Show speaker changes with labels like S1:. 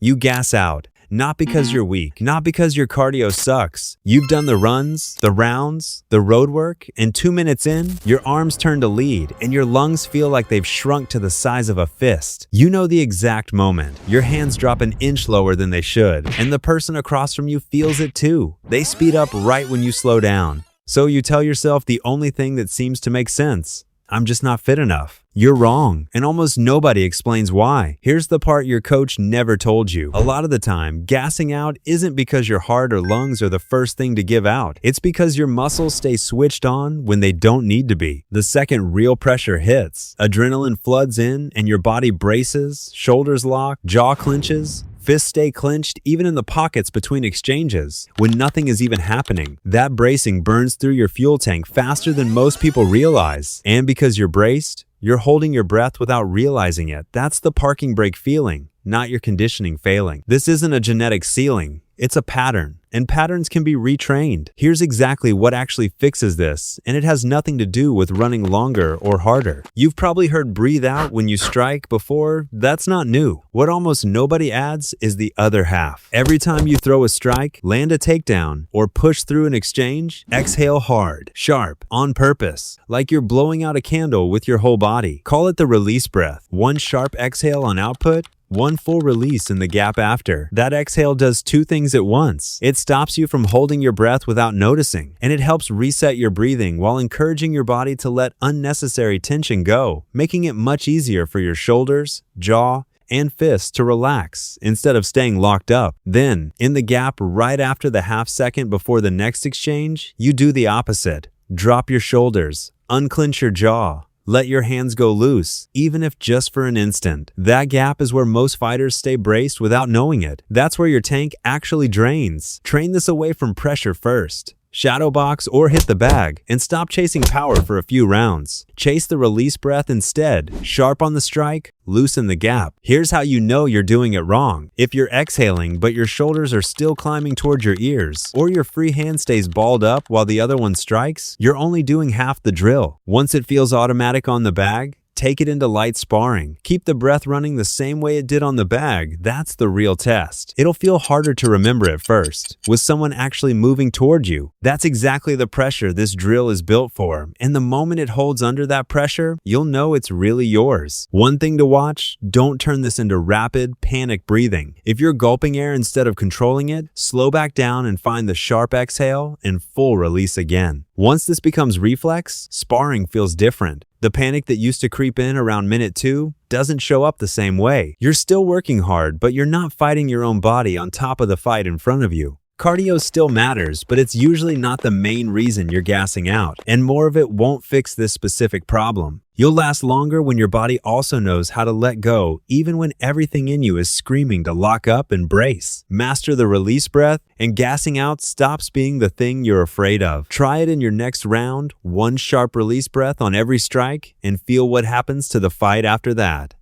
S1: You gas out. Not because you're weak, not because your cardio sucks. You've done the runs, the rounds, the road work, and 2 minutes in, your arms turn to lead and your lungs feel like they've shrunk to the size of a fist. You know the exact moment. Your hands drop an inch lower than they should, and the person across from you feels it too. They speed up right when you slow down. So you tell yourself the only thing that seems to make sense: I'm just not fit enough. You're wrong, and almost nobody explains why. Here's the part your coach never told you. A lot of the time, gassing out isn't because your heart or lungs are the first thing to give out. It's because your muscles stay switched on when they don't need to be. The second real pressure hits, adrenaline floods in and your body braces, shoulders lock, jaw clenches. Fists stay clenched even in the pockets between exchanges. When nothing is even happening, that bracing burns through your fuel tank faster than most people realize. And because you're braced, you're holding your breath without realizing it. That's the parking brake feeling, not your conditioning failing. This isn't a genetic ceiling. It's a pattern, and patterns can be retrained. Here's exactly what actually fixes this, and it has nothing to do with running longer or harder. You've probably heard breathe out when you strike before. That's not new. What almost nobody adds is the other half. Every time you throw a strike, land a takedown, or push through an exchange, exhale hard, sharp, on purpose, like you're blowing out a candle with your whole body. Call it the release breath. One sharp exhale on output, one full release in the gap after. That exhale does two things at once. It stops you from holding your breath without noticing, and it helps reset your breathing while encouraging your body to let unnecessary tension go, making it much easier for your shoulders, jaw, and fists to relax instead of staying locked up. Then, in the gap right after the half second before the next exchange, you do the opposite. Drop your shoulders, unclench your jaw, let your hands go loose, even if just for an instant. That gap is where most fighters stay braced without knowing it. That's where your tank actually drains. Train this away from pressure first. Shadow box or hit the bag, and stop chasing power for a few rounds. Chase the release breath instead. Sharp on the strike, loosen the gap. Here's how you know you're doing it wrong. If you're exhaling but your shoulders are still climbing toward your ears, or your free hand stays balled up while the other one strikes, you're only doing half the drill. Once it feels automatic on the bag, take it into light sparring. Keep the breath running the same way it did on the bag. That's the real test. It'll feel harder to remember at first, with someone actually moving toward you. That's exactly the pressure this drill is built for, and the moment it holds under that pressure, you'll know it's really yours. One thing to watch: don't turn this into rapid, panic breathing. If you're gulping air instead of controlling it, slow back down and find the sharp exhale and full release again. Once this becomes reflex, sparring feels different. The panic that used to creep in around minute 2 doesn't show up the same way. You're still working hard, but you're not fighting your own body on top of the fight in front of you. Cardio still matters, but it's usually not the main reason you're gassing out, and more of it won't fix this specific problem. You'll last longer when your body also knows how to let go, even when everything in you is screaming to lock up and brace. Master the release breath, and gassing out stops being the thing you're afraid of. Try it in your next round, one sharp release breath on every strike, and feel what happens to the fight after that.